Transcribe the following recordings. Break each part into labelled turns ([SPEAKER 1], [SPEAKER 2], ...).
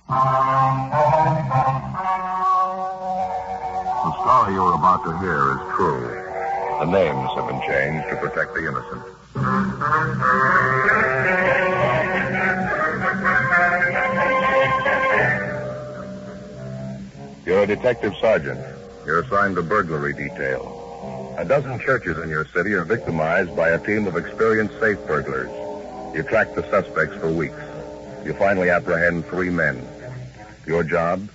[SPEAKER 1] The story you're about to hear is true. The names have been changed to protect the innocent. You're a detective sergeant. You're assigned to burglary detail. A dozen churches in your city are victimized by a team of experienced safe burglars. You track the suspects for weeks. You finally apprehend 3 men. Your job?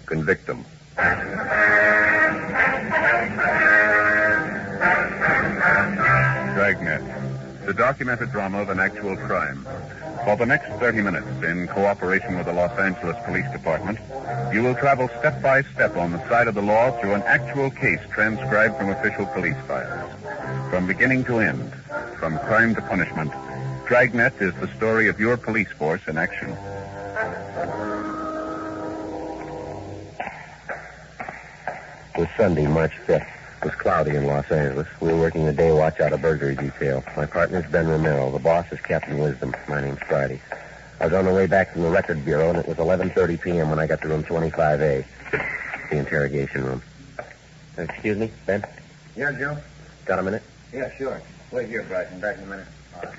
[SPEAKER 1] Convict them.
[SPEAKER 2] Dragnet, the documented drama of an actual crime. For the next 30 minutes, in cooperation with the Los Angeles Police Department, you will travel step by step on the side of the law through an actual case transcribed from official police files. From beginning to end, from crime to punishment, Dragnet is the story of your police force in action.
[SPEAKER 3] It was Sunday, March 5th. It was cloudy in Los Angeles. We were working the day watch out of burglary detail. My partner's Ben Romero. The boss is Captain Wisdom. My name's Friday. I was on the way back from the record bureau, and it was 11:30 p.m. when I got to room 25A, the interrogation room. Excuse me, Ben?
[SPEAKER 4] Yeah, Joe?
[SPEAKER 3] Got a minute?
[SPEAKER 4] Yeah, sure. Wait here, Bryson. Back in a minute. All right.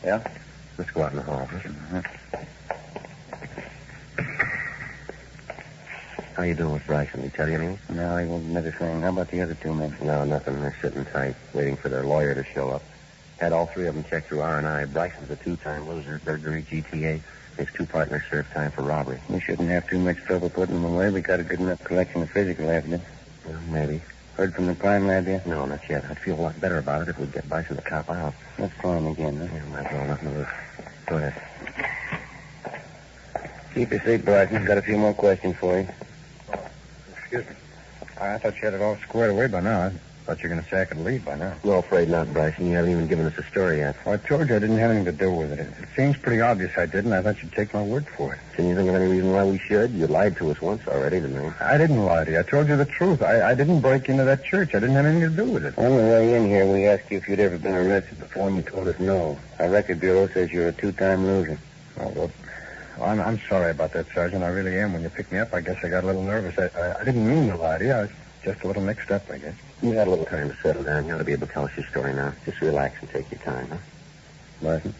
[SPEAKER 3] Yeah? Let's go out in the hall. How you doing with Bryson? Did he tell you anything?
[SPEAKER 4] No, he won't admit a thing. How about the other 2 men?
[SPEAKER 3] No, nothing. They're sitting tight, waiting for their lawyer to show up. Had all 3 of them checked through R&I. Bryson's a 2-time loser, burglary, GTA. His 2 partners served time for robbery.
[SPEAKER 4] We shouldn't have too much trouble putting them away. We got a good enough collection of physical evidence.
[SPEAKER 3] Well, maybe.
[SPEAKER 4] Heard from the crime lab yet?
[SPEAKER 3] No, not yet. I'd feel a lot better about it if we'd get Bryson to cop out.
[SPEAKER 4] Let's try him again, huh?
[SPEAKER 3] Yeah, might as well nothing to lose. Go ahead.
[SPEAKER 4] Keep your seat, Bryson. Got a few more questions for you.
[SPEAKER 5] Excuse me. I thought you had it all squared away by now. I thought you were going to say I could leave by now.
[SPEAKER 3] No, afraid not, Bryson. You haven't even given us a story yet.
[SPEAKER 5] Well, I told you I didn't have anything to do with it. It seems pretty obvious I did, and I thought you'd take my word for it.
[SPEAKER 3] Can you think of any reason why we should? You lied to us once already, didn't you?
[SPEAKER 5] I didn't lie to you. I told you the truth. I didn't break into that church. I didn't have anything to do with it.
[SPEAKER 4] On the way in here, we asked you if you'd ever been arrested before, and you told us no. Our record bureau says you're a 2-time loser.
[SPEAKER 5] Oh, well, I'm sorry about that, Sergeant. I really am. When you picked me up, I guess I got a little nervous. I didn't mean to lie to you. I was just a little mixed up, I guess.
[SPEAKER 3] You got a little time to settle down. You ought to be able to tell us your story now. Just relax and take your time, huh?
[SPEAKER 5] Bryson?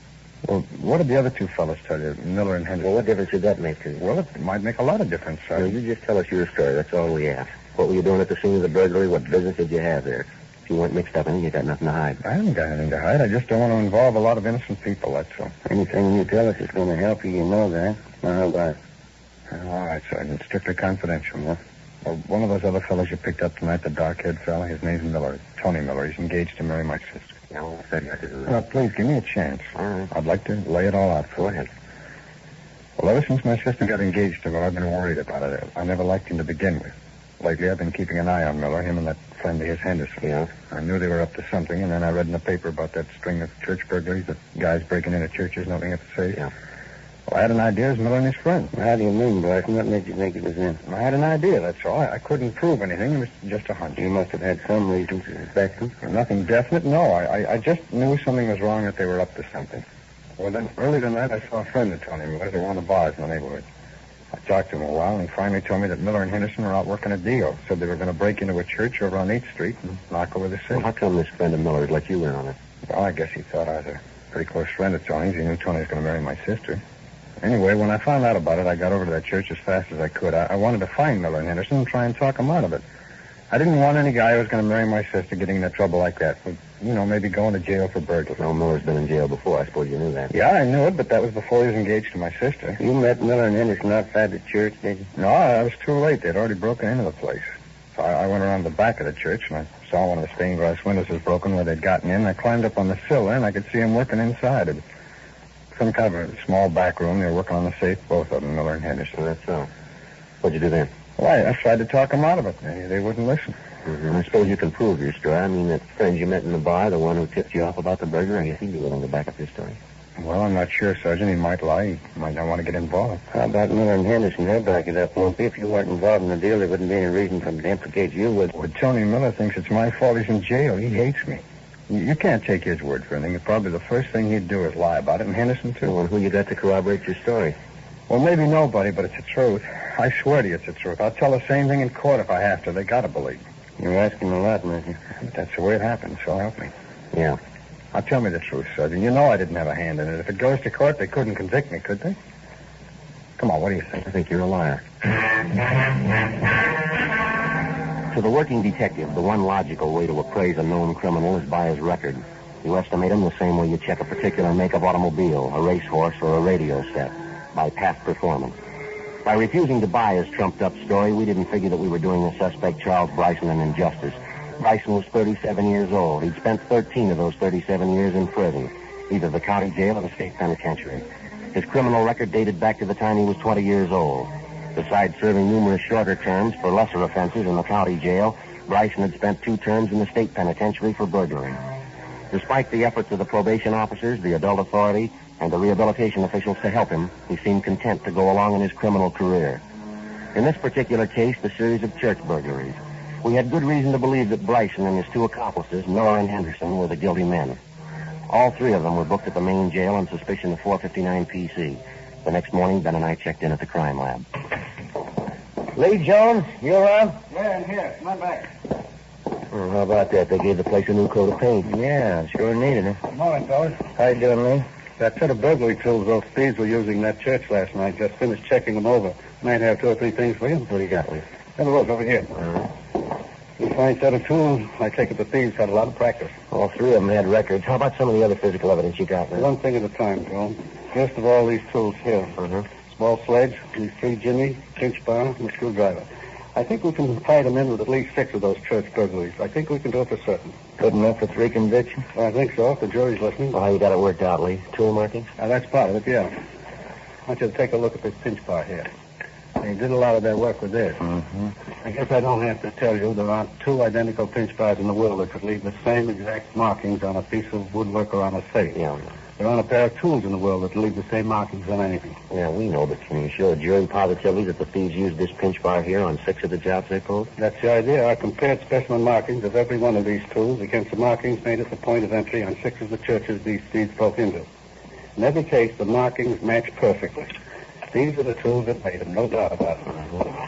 [SPEAKER 5] Well, what did the other 2 fellas tell you, Miller and Henderson?
[SPEAKER 3] Well, what difference did that make to you?
[SPEAKER 5] Well, it might make a lot of difference,
[SPEAKER 3] No,
[SPEAKER 5] Sergeant.
[SPEAKER 3] you just tell us your story. That's all we ask. What were you doing at the scene of the burglary? What business did you have there? If you weren't mixed up in it, you got nothing to hide.
[SPEAKER 5] I haven't got anything to hide. I just don't want to involve a lot of innocent people, that's all.
[SPEAKER 4] Anything you tell us is going to help you, you know that. Now, how about it?
[SPEAKER 5] All right, Sergeant. Strictly confidential, huh? Well, one of those other fellows you picked up tonight, the dark-haired fella, his name's Miller. Tony Miller. He's engaged to marry my sister.
[SPEAKER 3] Yeah, well, I said you had to do that.
[SPEAKER 5] Well, please, give me a chance.
[SPEAKER 3] All right.
[SPEAKER 5] I'd like to lay it all out for you.
[SPEAKER 3] Go ahead.
[SPEAKER 5] Well, ever since my sister got engaged to him, I've been worried about it. I never liked him to begin with. Lately, I've been keeping an eye on Miller, him and that friend of his, Henderson.
[SPEAKER 3] Yeah?
[SPEAKER 5] I knew they were up to something, and then I read in the paper about that string of church burglaries, the guys breaking into churches, nothing at the safe.
[SPEAKER 3] Yeah.
[SPEAKER 5] Well, I had an idea it was Miller and his friend.
[SPEAKER 4] How do you mean, Bryson? What made you think it was him?
[SPEAKER 5] I had an idea, that's all. I couldn't prove anything. It was just a hunch.
[SPEAKER 4] You must have had some reason to suspect him.
[SPEAKER 5] Nothing definite, no. I just knew something was wrong, that they were up to something. Well, then, early tonight, I saw a friend of Tony Miller's at one of the bars in the neighborhood. I talked to him a while, and he finally told me that Miller and Henderson were out working a deal. Said they were going to break into a church over on 8th Street and knock over the safe.
[SPEAKER 3] Well, how come this friend of Miller's let you in on it?
[SPEAKER 5] Well, I guess he thought I was a pretty close friend of Tony's. He knew Tony was going to marry my sister. Anyway, when I found out about it, I got over to that church as fast as I could. I wanted to find Miller and Henderson and try and talk them out of it. I didn't want any guy who was going to marry my sister getting into trouble like that. With, maybe going to jail for burglary.
[SPEAKER 3] No, Miller's been in jail before. I suppose you knew that.
[SPEAKER 5] Yeah, I knew it, but that was before he was engaged to my sister.
[SPEAKER 4] You met Miller and Henderson outside the church, did you?
[SPEAKER 5] No, I was too late. They'd already broken into the place. So I went around the back of the church, and I saw one of the stained glass windows was broken where they'd gotten in. I climbed up on the sill there, and I could see them working inside. It was some kind of a small back room. They were working on the safe, both of them, Miller and Henderson.
[SPEAKER 3] That's so. What'd you do then?
[SPEAKER 5] Well, I tried to talk them out of it. They wouldn't listen.
[SPEAKER 3] Mm-hmm. I suppose you can prove your story. I mean, that friend you met in the bar, the one who tipped you off about the burglary, I guess he'd be willing to back up his story.
[SPEAKER 5] Well, I'm not sure, Sergeant. He might lie. He might not want to get involved.
[SPEAKER 4] How about Miller and Henderson? They'll back it up, won't they? If you weren't involved in the deal, there wouldn't be any reason for them to implicate you with...
[SPEAKER 5] Well, Tony Miller thinks it's my fault he's in jail. He hates me. You can't take his word for anything. Probably the first thing he'd do is lie about it, and Henderson, too.
[SPEAKER 3] Well, and who you got to corroborate your story?
[SPEAKER 5] Well, maybe nobody, but it's the truth. I swear to you it's the truth. I'll tell the same thing in court if I have to. They gotta believe me.
[SPEAKER 3] You're asking a lot, Mickey.
[SPEAKER 5] That's the way it happened, so help me.
[SPEAKER 3] Yeah.
[SPEAKER 5] Now, tell me the truth, Sergeant. You know I didn't have a hand in it. If it goes to court, they couldn't convict me, could they? Come on, what do you think?
[SPEAKER 3] I think you're a liar. To the working detective, the one logical way to appraise a known criminal is by his record. You estimate him the same way you check a particular make of automobile, a racehorse, or a radio set, by past performance. By refusing to buy his trumped-up story, we didn't figure that we were doing the suspect Charles Bryson an injustice. Bryson was 37 years old. He'd spent 13 of those 37 years in prison, either the county jail or the state penitentiary. His criminal record dated back to the time he was 20 years old. Besides serving numerous shorter terms for lesser offenses in the county jail, Bryson had spent 2 terms in the state penitentiary for burglary. Despite the efforts of the probation officers, the adult authority, and the rehabilitation officials to help him, he seemed content to go along in his criminal career. In this particular case, the series of church burglaries, we had good reason to believe that Bryson and his 2 accomplices, Miller and Henderson, were the guilty men. All 3 of them were booked at the main jail on suspicion of 459 PC. The next morning, Ben and I checked in at the crime lab. Lee Jones, you around?
[SPEAKER 5] Yeah, in here. Come on back.
[SPEAKER 3] Oh, how about that? They gave the place a new coat of paint.
[SPEAKER 5] Yeah, sure needed it. Good morning, fellas. How you doing, Lee? That set of burglary tools those thieves were using in that church last night. Just finished checking them over. Might have 2 or 3 things for you.
[SPEAKER 3] What do you got, Lee?
[SPEAKER 5] Have a look over here.
[SPEAKER 3] Uh-huh.
[SPEAKER 5] You find set of tools. I take it the thieves had a lot of practice.
[SPEAKER 3] All 3 of them had records. How about some of the other physical evidence you got, man?
[SPEAKER 5] One thing at a time, Joe. First of all, these tools here.
[SPEAKER 3] Uh-huh.
[SPEAKER 5] Small sledge, these 3 jimmy, pinch bar, and a screwdriver. I think we can tie them in with at least 6 of those church burglaries. I think we can do it for certain.
[SPEAKER 3] Good enough for 3 convictions?
[SPEAKER 5] I think so, if the jury's listening.
[SPEAKER 3] Well, how you got it worked out, Lee? Tool markings?
[SPEAKER 5] That's part of it, yeah. I want you to take a look at this pinch bar here. They did a lot of their work with this.
[SPEAKER 3] Mm-hmm.
[SPEAKER 5] I guess I don't have to tell you there aren't 2 identical pinch bars in the world that could leave the same exact markings on a piece of woodwork or on a safe.
[SPEAKER 3] Yeah.
[SPEAKER 5] There aren't a pair of tools in the world that leave the same markings on anything.
[SPEAKER 3] Yeah, we know, but can you show a jury positively that the thieves used this pinch bar here on 6 of the jobs they pulled?
[SPEAKER 5] That's the idea. I compared specimen markings of every one of these tools against the markings made at the point of entry on 6 of the churches these thieves broke into. In every case, the markings match perfectly. These are the tools that made them, no doubt about it.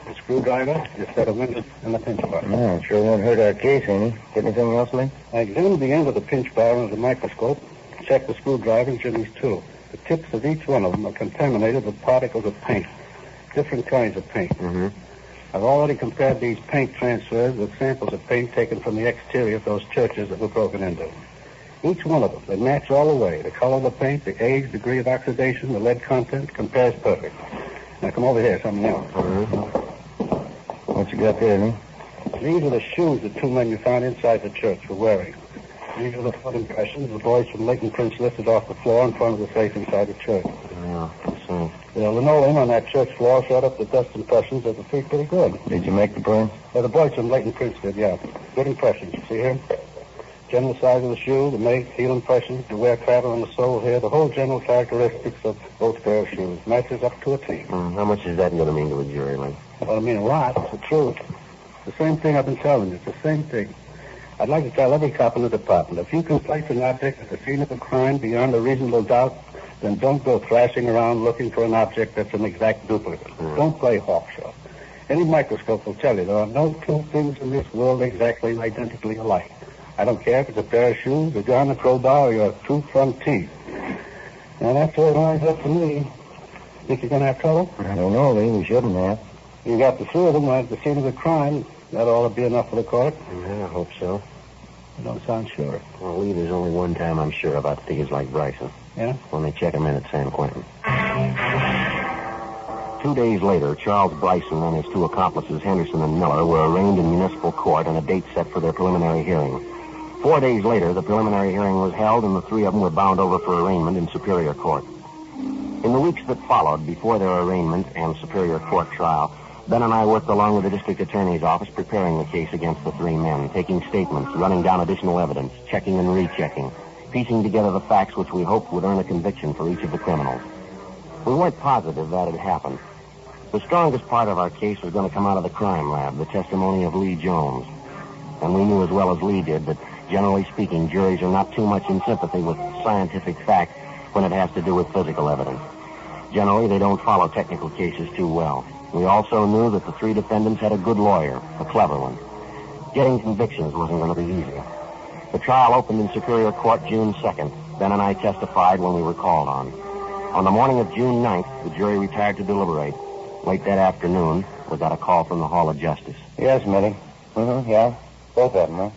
[SPEAKER 5] The screwdriver, the set of windows, and the pinch bar.
[SPEAKER 3] No, it sure won't hurt our case any. Get anything else, Lee?
[SPEAKER 5] I examined the end of the pinch bar under the microscope, checked the screwdriver and Jimmy's too. The tips of each one of them are contaminated with particles of paint, different kinds of paint.
[SPEAKER 3] Mm-hmm.
[SPEAKER 5] I've already compared these paint transfers with samples of paint taken from the exterior of those churches that were broken into. Each one of them, they match all the way. The color of the paint, the age, degree of oxidation, the lead content, compares perfect. Now, come over here, something else.
[SPEAKER 3] Mm-hmm. What you got there, Lee?
[SPEAKER 5] These are the shoes the 2 men you found inside the church were wearing. These are the foot impressions the boys from Leighton Prince lifted off the floor in front of the safe inside the church.
[SPEAKER 3] Yeah, I see.
[SPEAKER 5] The linoleum on that church floor showed up the dust impressions of the feet pretty good.
[SPEAKER 3] Did you make the prints?
[SPEAKER 5] The boys from Leighton Prince did, yeah. Good impressions. You see here? General size of the shoe, the make, heel impressions, the wear pattern on the sole here, the whole general characteristics of both pair of shoes. Matches up to a T.
[SPEAKER 3] How much is that going to mean to a jury, Lee?
[SPEAKER 5] Well, I mean a lot. It's the truth. It's the same thing I've been telling you. It's the same thing. I'd like to tell every cop in the department, if you can place an object at the scene of a crime beyond a reasonable doubt, then don't go thrashing around looking for an object that's an exact duplicate. Don't play hawkshaw. Any microscope will tell you there are no 2 things in this world exactly identically alike. I don't care if it's a pair of shoes, a gun, a crowbar, or your 2 front teeth. Now, that's all it lines up to me. Think you're going to have trouble?
[SPEAKER 3] I don't know, Lee. We shouldn't have.
[SPEAKER 5] You got the 3 of them right at the scene of the crime. That ought to be enough for the court.
[SPEAKER 3] Yeah, I hope so.
[SPEAKER 5] You don't sound sure.
[SPEAKER 3] Well, Lee, there's only one time I'm sure about thieves like Bryson.
[SPEAKER 5] Yeah?
[SPEAKER 3] When they check him in at San Quentin. 2 days later, Charles Bryson and his 2 accomplices, Henderson and Miller, were arraigned in municipal court and a date set for their preliminary hearing. 4 days later, the preliminary hearing was held and the 3 of them were bound over for arraignment in Superior Court. In the weeks that followed, before their arraignment and Superior Court trial, Ben and I worked along with the district attorney's office preparing the case against the 3 men, taking statements, running down additional evidence, checking and rechecking, piecing together the facts which we hoped would earn a conviction for each of the criminals. We weren't positive that had happened. The strongest part of our case was going to come out of the crime lab, the testimony of Lee Jones. And we knew as well as Lee did that, generally speaking, juries are not too much in sympathy with scientific fact when it has to do with physical evidence. Generally, they don't follow technical cases too well. We also knew that the three defendants had a good lawyer, a clever one. Getting convictions wasn't going to be easy. The trial opened in Superior Court June 2nd. Ben and I testified when we were called on. On the morning of June 9th, the jury retired to deliberate. Late that afternoon, we got a call from the Hall of Justice.
[SPEAKER 4] Yes, Mitty. Yeah. Both of them, huh?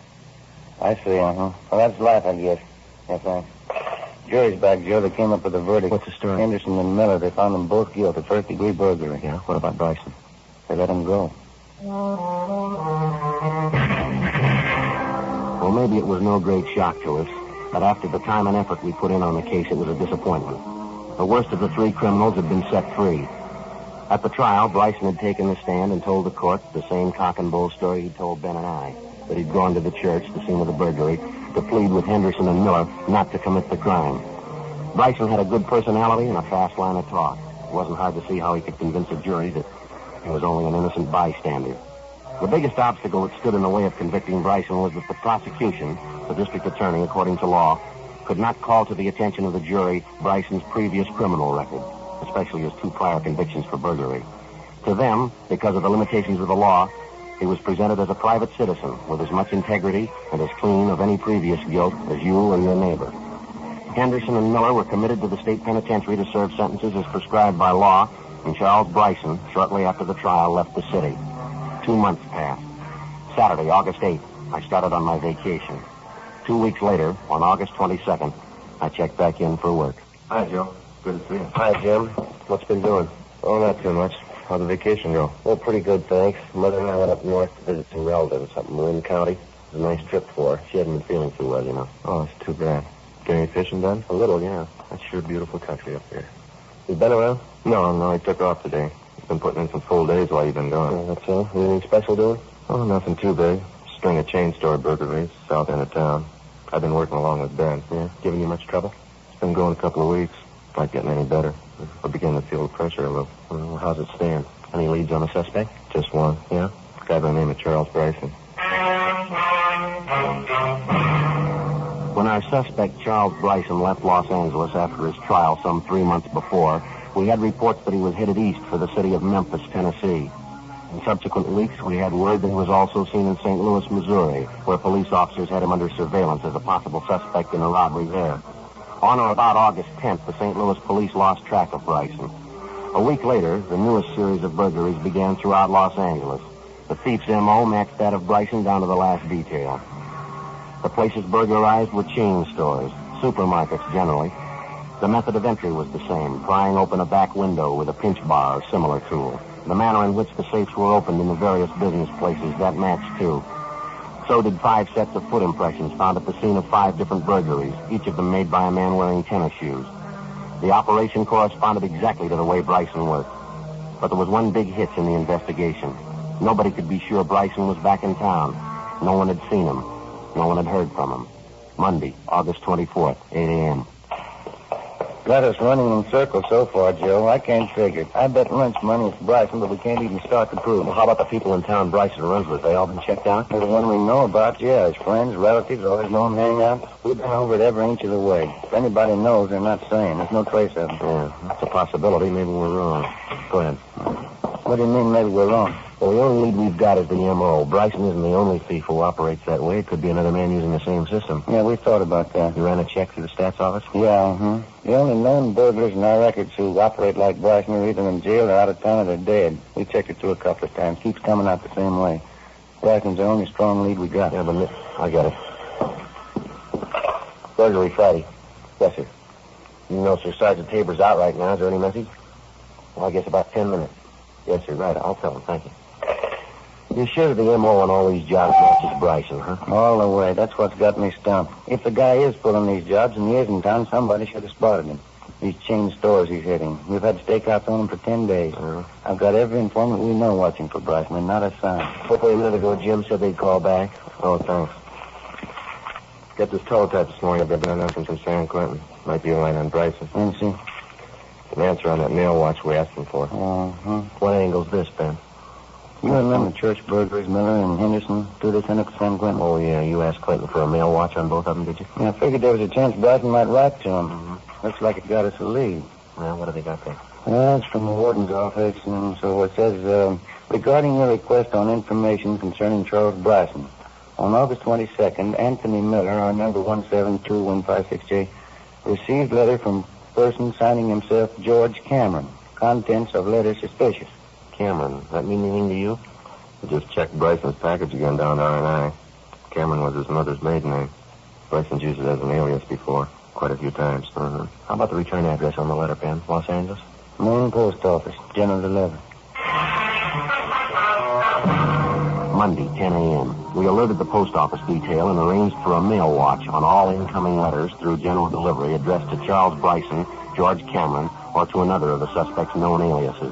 [SPEAKER 4] I see, Well, that's life, I guess. Yes, thanks. Jury's back, Joe. They came up with a verdict.
[SPEAKER 3] What's the story?
[SPEAKER 4] Henderson and Miller, they found them both guilty of first-degree burglary.
[SPEAKER 3] Yeah? What about Bryson?
[SPEAKER 4] They let him go.
[SPEAKER 3] Well, maybe it was no great shock to us, but after the time and effort we put in on the case, it was a disappointment. The worst of the three criminals had been set free. At the trial, Bryson had taken the stand and told the court the same cock and bull story he'd told Ben and I, that he'd gone to the church, the scene of the burglary, to plead with Henderson and Miller not to commit the crime. Bryson had a good personality and a fast line of talk. It wasn't hard to see how he could convince a jury that he was only an innocent bystander. The biggest obstacle that stood in the way of convicting Bryson was that the prosecution, the district attorney, according to law, could not call to the attention of the jury Bryson's previous criminal record, especially his 2 prior convictions for burglary. To them, because of the limitations of the law, he was presented as a private citizen with as much integrity and as clean of any previous guilt as you or your neighbor. Henderson and Miller were committed to the state penitentiary to serve sentences as prescribed by law, and Charles Bryson, shortly after the trial, left the city. 2 months passed. Saturday, August 8th, I started on my vacation. 2 weeks later, on August 22nd, I checked back in for work.
[SPEAKER 5] Hi, Joe. Good to see you.
[SPEAKER 3] Hi, Jim. What's been doing?
[SPEAKER 5] Oh, not too much. How'd the vacation go?
[SPEAKER 3] Well, pretty good, thanks. Mother and I went up north to visit some relatives up in Marin County. It was a nice trip for her. She hadn't been feeling too well, you know.
[SPEAKER 5] Oh, it's too bad. Get any fishing done?
[SPEAKER 3] A little, yeah.
[SPEAKER 5] That's sure beautiful country up there.
[SPEAKER 3] You been around?
[SPEAKER 5] No, I took off today. Been putting in some full days while you've been gone.
[SPEAKER 3] That's all. Anything special doing?
[SPEAKER 5] Oh, nothing too big. String of chain store burglaries, south end of town. I've been working along with Ben.
[SPEAKER 3] Yeah? Giving you much trouble?
[SPEAKER 5] It's been going a couple of weeks. Not getting any better. I begin to feel the pressure a little.
[SPEAKER 3] Well, how's it stand? Any leads on the suspect?
[SPEAKER 5] Just one.
[SPEAKER 3] Yeah?
[SPEAKER 5] A guy by the name of Charles Bryson.
[SPEAKER 3] When our suspect, Charles Bryson, left Los Angeles after his trial some 3 months before, we had reports that he was headed east for the city of Memphis, Tennessee. In subsequent weeks, we had word that he was also seen in St. Louis, Missouri, where police officers had him under surveillance as a possible suspect in a robbery there. On or about August 10th, the St. Louis police lost track of Bryson. A week later, the newest series of burglaries began throughout Los Angeles. The thief's M.O. matched that of Bryson down to the last detail. The places burglarized were chain stores, supermarkets generally. The method of entry was the same, prying open a back window with a pinch bar or similar tool. The manner in which the safes were opened in the various business places, that matched too. So did 5 sets of foot impressions found at the scene of 5 different burglaries, each of them made by a man wearing tennis shoes. The operation corresponded exactly to the way Bryson worked. But there was one big hitch in the investigation. Nobody could be sure Bryson was back in town. No one had seen him. No one had heard from him. Monday, August 24th, 8 a.m.
[SPEAKER 4] Got us running in circles so far, Joe. I can't figure. I bet lunch money is Bryson, but we can't even start to prove it.
[SPEAKER 3] Well, how about the people in town Bryson runs with? They all been checked out?
[SPEAKER 4] The one we know about, yeah. His friends, relatives, all his known hangouts. We've been over it every inch of the way. If anybody knows, they're not saying. There's no trace of them.
[SPEAKER 3] Yeah, that's a possibility. Maybe we're wrong. Go ahead.
[SPEAKER 4] What do you mean maybe we're wrong?
[SPEAKER 3] Well, the only lead we've got is the M.O. Bryson isn't the only thief who operates that way. It could be another man using the same system.
[SPEAKER 4] Yeah, we thought about that.
[SPEAKER 3] You ran a check through the stats office?
[SPEAKER 4] Yeah, The only known burglars in our records who operate like Bryson are either in jail or out of town or they're dead. We checked it through a couple of times. Keeps coming out the same way. Bryson's the only strong lead we got.
[SPEAKER 3] Yeah, but I got it. Burglary Friday. Yes, sir. You know, Sir Sergeant Tabor's out right now. Is there any message? Well, I guess about 10 minutes. Yes, sir. Right. I'll tell him. Thank you. You're sure the M.O. on all these jobs matches Bryson, huh?
[SPEAKER 4] All the way. That's what's got me stumped. If the guy is pulling these jobs and he is in town, somebody should have spotted him. These chain stores he's hitting. We've had stakeouts on him for 10 days. I've got every informant we know watching for Bryson, and not a sign.
[SPEAKER 3] Hopefully a minute ago, Jim said they'd call back.
[SPEAKER 5] Oh, thanks. Get this teletype this morning. I've been announcing from San Quentin. Might be a line on Bryson.
[SPEAKER 4] Let me see.
[SPEAKER 5] An answer on that mail watch we asked him for.
[SPEAKER 3] What angle's this, Ben?
[SPEAKER 4] You remember church burglaries, Miller and Henderson, through this in San Quentin?
[SPEAKER 3] Oh, yeah. You asked Clinton for a mail watch on both of them, did you?
[SPEAKER 4] Yeah, I figured there was a chance Bryson might write to him. Looks like it got us a lead.
[SPEAKER 3] Well, what have they got there?
[SPEAKER 4] Well, it's from the warden's office, and so it says, regarding your request on information concerning Charles Bryson, on August 22nd, Anthony Miller, our number 172-156J, received letter from person signing himself George Cameron. Contents of letter suspicious.
[SPEAKER 3] Cameron, that mean anything to you? I just checked Bryson's package again down to R&I. Cameron was his mother's maiden name. Bryson's used it as an alias before, quite a few times. How about the return address on the letter, Ben? Los Angeles?
[SPEAKER 4] Main post office, general delivery.
[SPEAKER 3] Monday, 10 a.m. We alerted the post office detail and arranged for a mail watch on all incoming letters through general delivery addressed to Charles Bryson, George Cameron, or to another of the suspect's known aliases.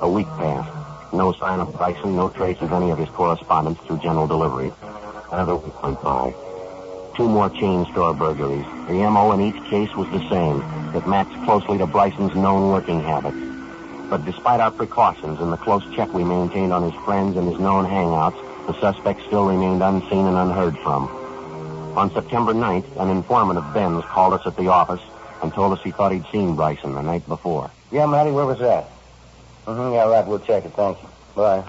[SPEAKER 3] A week passed. No sign of Bryson, no trace of any of his correspondence through general delivery. Another week went by. 2 more chain store burglaries. The M.O. in each case was the same. It matched closely to Bryson's known working habits. But despite our precautions and the close check we maintained on his friends and his known hangouts, the suspect still remained unseen and unheard from. On September 9th, an informant of Ben's called us at the office and told us he thought he'd seen Bryson the night before.
[SPEAKER 4] Yeah, Matty, where was that? Yeah, right, we'll check it, thank you. Bye.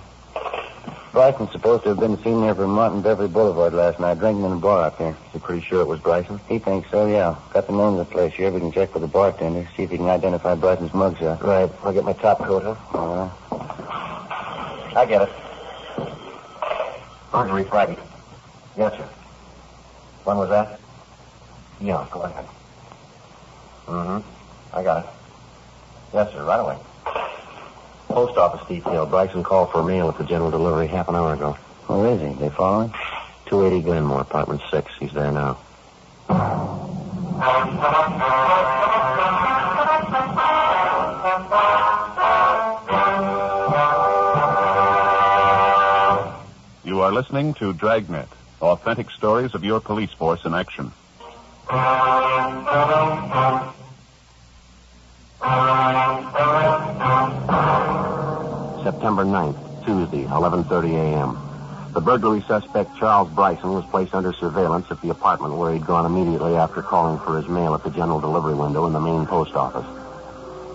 [SPEAKER 4] Bryson's supposed to have been seen there from Martin Beverly Boulevard last night, drinking in a bar up here.
[SPEAKER 3] You pretty sure it was Bryson?
[SPEAKER 4] He thinks so, yeah. Got the name of the place here. We can check with the bartender, see if he can identify Bryson's mugshot.
[SPEAKER 3] Right. I'll get my top coat, huh?
[SPEAKER 4] All right.
[SPEAKER 3] I get it. Burglary Friday. Yes, sir. When was that? Yeah, go ahead. I got it. Yes, sir, right away. Post office detail. Bryson called for mail at the general delivery half an hour ago.
[SPEAKER 4] Where is he? They following?
[SPEAKER 3] 280 Glenmore, apartment 6. He's there now.
[SPEAKER 2] You are listening to Dragnet, authentic stories of your police force in action.
[SPEAKER 3] September 9th, Tuesday, 11:30 a.m. The burglary suspect, Charles Bryson, was placed under surveillance at the apartment where he'd gone immediately after calling for his mail at the general delivery window in the main post office.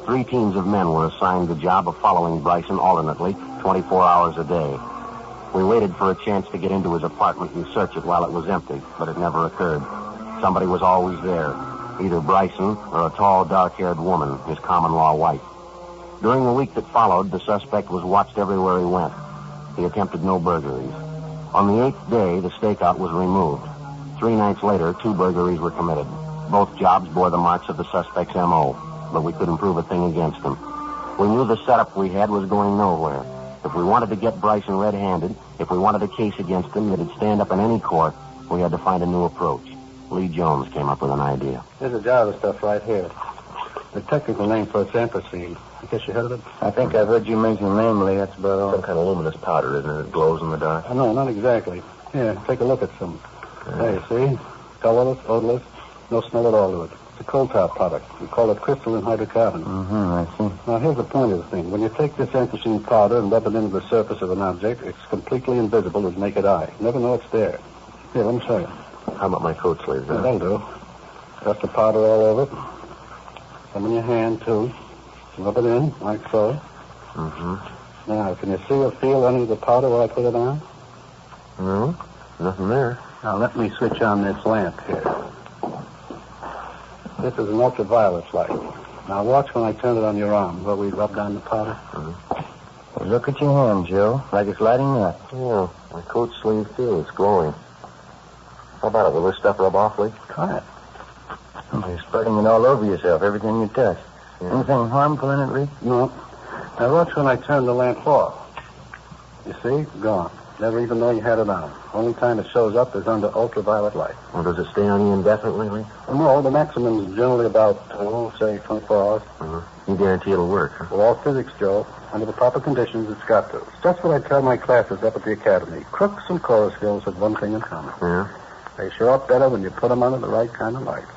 [SPEAKER 3] 3 teams of men were assigned the job of following Bryson alternately, 24 hours a day. We waited for a chance to get into his apartment and search it while it was empty, but it never occurred. Somebody was always there, either Bryson or a tall, dark-haired woman, his common-law wife. During the week that followed, the suspect was watched everywhere he went. He attempted no burglaries. On the 8th day, the stakeout was removed. 3 nights later, 2 burglaries were committed. Both jobs bore the marks of the suspect's M.O., but we couldn't prove a thing against him. We knew the setup we had was going nowhere. If we wanted to get Bryson red-handed, if we wanted a case against him that'd stand up in any court, we had to find a new approach. Lee Jones came up with an idea.
[SPEAKER 5] There's a jar of stuff right here. The technical name for it's anthracene. I guess you heard of it?
[SPEAKER 4] I think I've heard you mention the name, Lee. That's about all.
[SPEAKER 3] Some kind of luminous powder, isn't it? It glows in the dark.
[SPEAKER 5] No, not exactly. Here, take a look at some. There, you see? Colorless, odorless, no smell at all to it. It's a coal-tar product. We call it crystalline hydrocarbon.
[SPEAKER 4] I see.
[SPEAKER 5] Now, here's the point of the thing. When you take this anthracene powder and rub it into the surface of an object, it's completely invisible to the naked eye. You never know it's there. Here, let me show you.
[SPEAKER 3] How about my coat sleeves?
[SPEAKER 5] Yeah, that'll do. Dust the powder all over it. Some in your hand, too. Rub it in, like so. Now, can you see or feel any of the powder while I put it on?
[SPEAKER 3] No, nothing there.
[SPEAKER 5] Now, let me switch on this lamp here. This is an ultraviolet light. Now, watch when I turn it on your arm, where we rub down the powder.
[SPEAKER 4] Well, look at your hand, Joe. Like it's lighting up.
[SPEAKER 3] Yeah, my coat sleeve, too. It's glowing. How about it? Will this stuff rub off, Lee?
[SPEAKER 4] Try it. You're spreading it all over yourself, everything you touch. Anything harmful in it, Lee?
[SPEAKER 5] No. Now, watch when I turn the lamp off. You see? Gone. Never even know you had it on. Only time it shows up is under ultraviolet light.
[SPEAKER 3] Well, does it stay on you indefinitely, Lee?
[SPEAKER 5] Well, no, the maximum is generally about, say, 24 hours.
[SPEAKER 3] You guarantee it'll work, huh?
[SPEAKER 5] Well, all physics, Joe. Under the proper conditions, it's got to. It's just what I tell my classes up at the academy. Crooks and chorus girls have one thing in common.
[SPEAKER 3] Yeah?
[SPEAKER 5] They show up better when you put them under the right kind of light.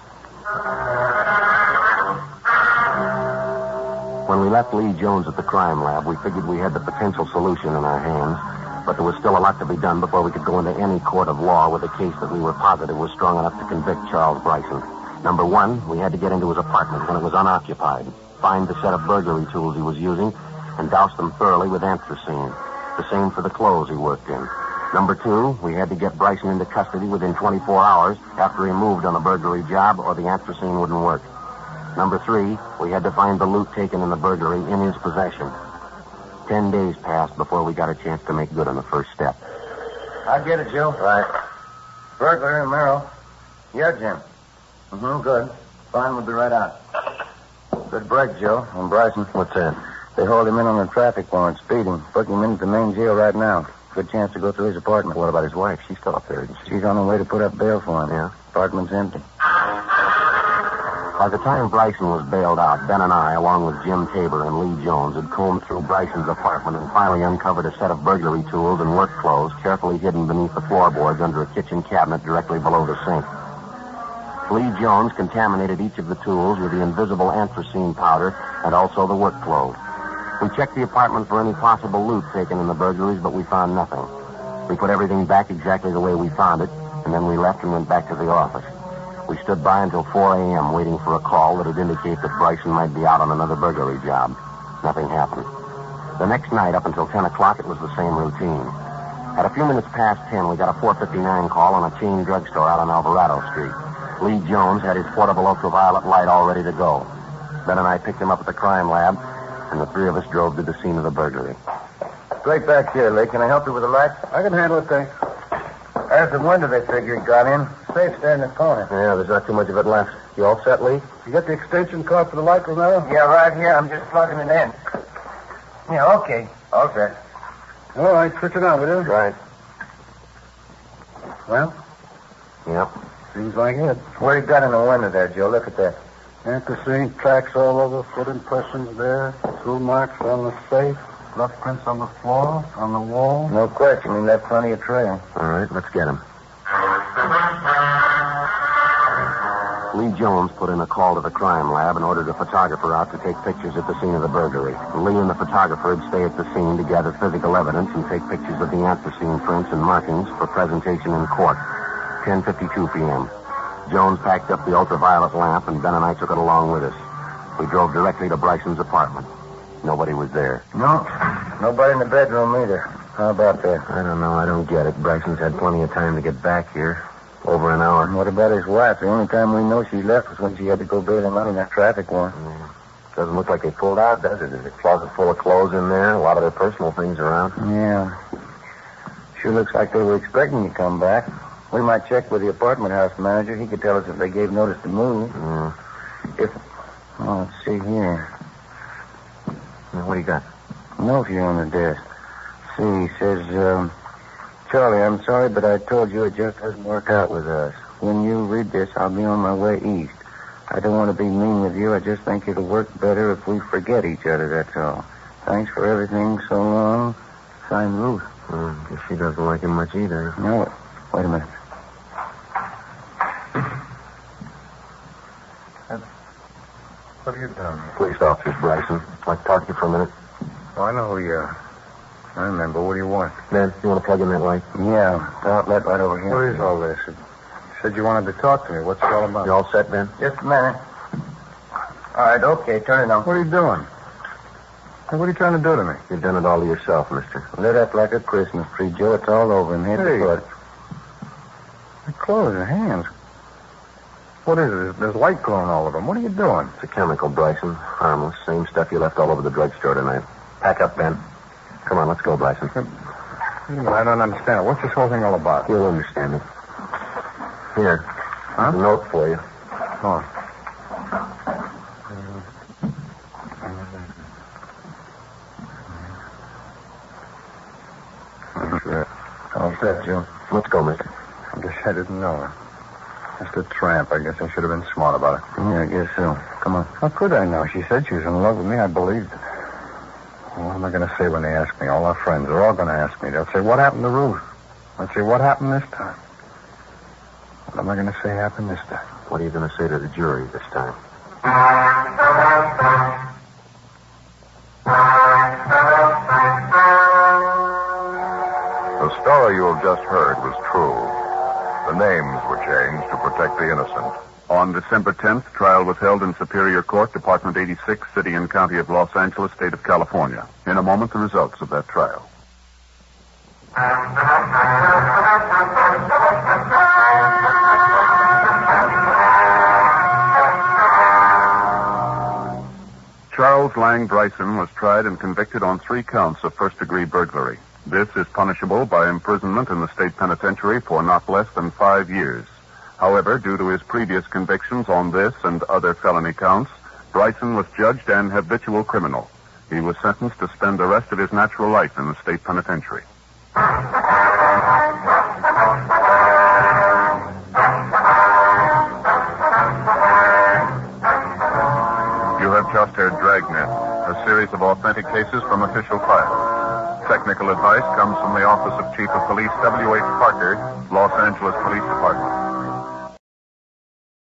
[SPEAKER 3] When we left Lee Jones at the crime lab, we figured we had the potential solution in our hands, but there was still a lot to be done before we could go into any court of law with a case that we were positive was strong enough to convict Charles Bryson. Number 1, we had to get into his apartment when it was unoccupied. find the set of burglary tools he was using and douse them thoroughly with anthracene. The same for the clothes he worked in. Number 2, we had to get Bryson into custody within 24 hours after he moved on a burglary job, or the anthracene wouldn't work. Number 3, we had to find the loot taken in the burglary in his possession. 10 days passed before we got a chance to make good on the first step.
[SPEAKER 4] I get it, Joe.
[SPEAKER 3] Right.
[SPEAKER 4] Burglar and Merrill. Yeah, Jim. Good. Fine, we'll be right out. Good break, Joe. And Bryson.
[SPEAKER 3] What's that?
[SPEAKER 4] They hauled him in on a traffic warrant, speeding. Book him into the main jail right now. Good chance to go through his apartment.
[SPEAKER 3] What about his wife? She's still up there, isn't she?
[SPEAKER 4] She's on her way to put up bail for him.
[SPEAKER 3] Yeah.
[SPEAKER 4] Apartment's empty.
[SPEAKER 3] By the time Bryson was bailed out, Ben and I, along with Jim Tabor and Lee Jones, had combed through Bryson's apartment and finally uncovered a set of burglary tools and work clothes carefully hidden beneath the floorboards under a kitchen cabinet directly below the sink. Lee Jones contaminated each of the tools with the invisible anthracene powder and also the work clothes. We checked the apartment for any possible loot taken in the burglaries, but we found nothing. We put everything back exactly the way we found it, and then we left and went back to the office. We stood by until 4 a.m. waiting for a call that would indicate that Bryson might be out on another burglary job. Nothing happened. The next night, up until 10 o'clock, it was the same routine. At a few minutes past 10, we got a 459 call on a chain drugstore out on Alvarado Street. Lee Jones had his portable ultraviolet light all ready to go. Ben and I picked him up at the crime lab, and the 3 of us drove to the scene of the burglary.
[SPEAKER 4] Straight back here, Lee. Can I help you with the light?
[SPEAKER 5] I can handle it, thanks.
[SPEAKER 4] There's the window they figure he got in. Safe's there in the corner.
[SPEAKER 3] Yeah, there's not too much of it left. You all set, Lee?
[SPEAKER 5] You got the extension cord for the light, Romero?
[SPEAKER 4] Yeah, right here. I'm just plugging it in. Yeah, okay. All set.
[SPEAKER 5] All right, switch it on, will you?
[SPEAKER 3] Right.
[SPEAKER 5] Well,
[SPEAKER 3] Yep.
[SPEAKER 5] seems like it.
[SPEAKER 4] What do you got in the window there, Joe? Look at that.
[SPEAKER 5] Anthracene tracks all over, foot impressions there, tool marks on the safe, blood prints on the floor, on the wall.
[SPEAKER 4] No question. He left plenty of trail.
[SPEAKER 3] All right, let's get him. Lee Jones put in a call to the crime lab and ordered a photographer out to take pictures at the scene of the burglary. Lee and the photographer would stay at the scene to gather physical evidence and take pictures of the anthracene prints and markings for presentation in court. 10:52 p.m. Jones packed up the ultraviolet lamp, and Ben and I took it along with us. We drove directly to Bryson's apartment. Nobody was there.
[SPEAKER 4] No. Nobody in the bedroom either. How about that?
[SPEAKER 3] I don't know. I don't get it. Bryson's had plenty of time to get back here. Over an hour.
[SPEAKER 4] And what about his wife? The only time we know she left was when she had to go bail him out in that traffic warrant.
[SPEAKER 3] Doesn't look like they pulled out, does it? There's a closet full of clothes in there, a lot of their personal things around.
[SPEAKER 4] Yeah. Sure looks like they were expecting you to come back. We might check with the apartment house manager. He could tell us if they gave notice to move. Let's see here.
[SPEAKER 3] What do you got?
[SPEAKER 4] Note here on the desk. See, he says, Charlie, I'm sorry, but I told you it just doesn't work out with us. When you read this, I'll be on my way east. I don't want to be mean with you. I just think it'll work better if we forget each other, that's all. Thanks for everything so long. Signed, Ruth.
[SPEAKER 3] Guess she doesn't like him much either.
[SPEAKER 4] No, wait a minute.
[SPEAKER 5] What have you done?
[SPEAKER 3] Police officers, Bryson. I'd like to talk to you for a minute.
[SPEAKER 5] Oh, I know who you are. I remember. What do you want?
[SPEAKER 3] Ben, you want to plug in that light?
[SPEAKER 4] Yeah, the outlet right over here.
[SPEAKER 5] What is all this? You said you wanted to talk to me. What's it all about?
[SPEAKER 3] You all set, Ben?
[SPEAKER 4] Just a minute. All right, okay, turn it on.
[SPEAKER 5] What are you doing? Hey, what are you trying to do to me?
[SPEAKER 3] You've done it all to yourself, mister.
[SPEAKER 4] Lit up like a Christmas tree, Joe. It's all over and head
[SPEAKER 5] Hey.
[SPEAKER 4] to foot.
[SPEAKER 5] The clothes and hands. What is it? There's light glowing all over them. What are you doing?
[SPEAKER 3] It's a chemical, Bryson. Harmless. Same stuff you left all over the drugstore tonight. Pack up, Ben. Come on, let's go, Bryson.
[SPEAKER 5] Wait a minute, I don't understand it. What's this whole thing all about?
[SPEAKER 3] You'll understand it. Here.
[SPEAKER 5] Huh?
[SPEAKER 3] A note for you.
[SPEAKER 5] Oh. Sure.
[SPEAKER 4] All set, Joe.
[SPEAKER 3] Let's go, mister.
[SPEAKER 5] I guess I didn't know. Just a tramp. I guess I should have been smart about it.
[SPEAKER 4] Yeah, I guess so. Come on.
[SPEAKER 5] How could I know? She said she was in love with me. I believed it. What am I going to say when they ask me? All our friends are all going to ask me. They'll say, what happened to Ruth? I'll say, what happened this time? What am I going to say happened this time?
[SPEAKER 3] What are you going to say to the jury this time?
[SPEAKER 1] The story you have just heard was true. The names were changed to protect the innocent.
[SPEAKER 2] On December 10th, trial was held in Superior Court, Department 86, City and County of Los Angeles, State of California. In a moment, the results of that trial. Charles Lang Bryson was tried and convicted on 3 counts of first-degree burglary. This is punishable by imprisonment in the state penitentiary for not less than 5 years. However, due to his previous convictions on this and other felony counts, Bryson was judged an habitual criminal. He was sentenced to spend the rest of his natural life in the state penitentiary. You have just heard Dragnet, a series of authentic cases from official files. Technical advice comes from the Office of Chief of Police W.H. Parker, Los Angeles Police Department.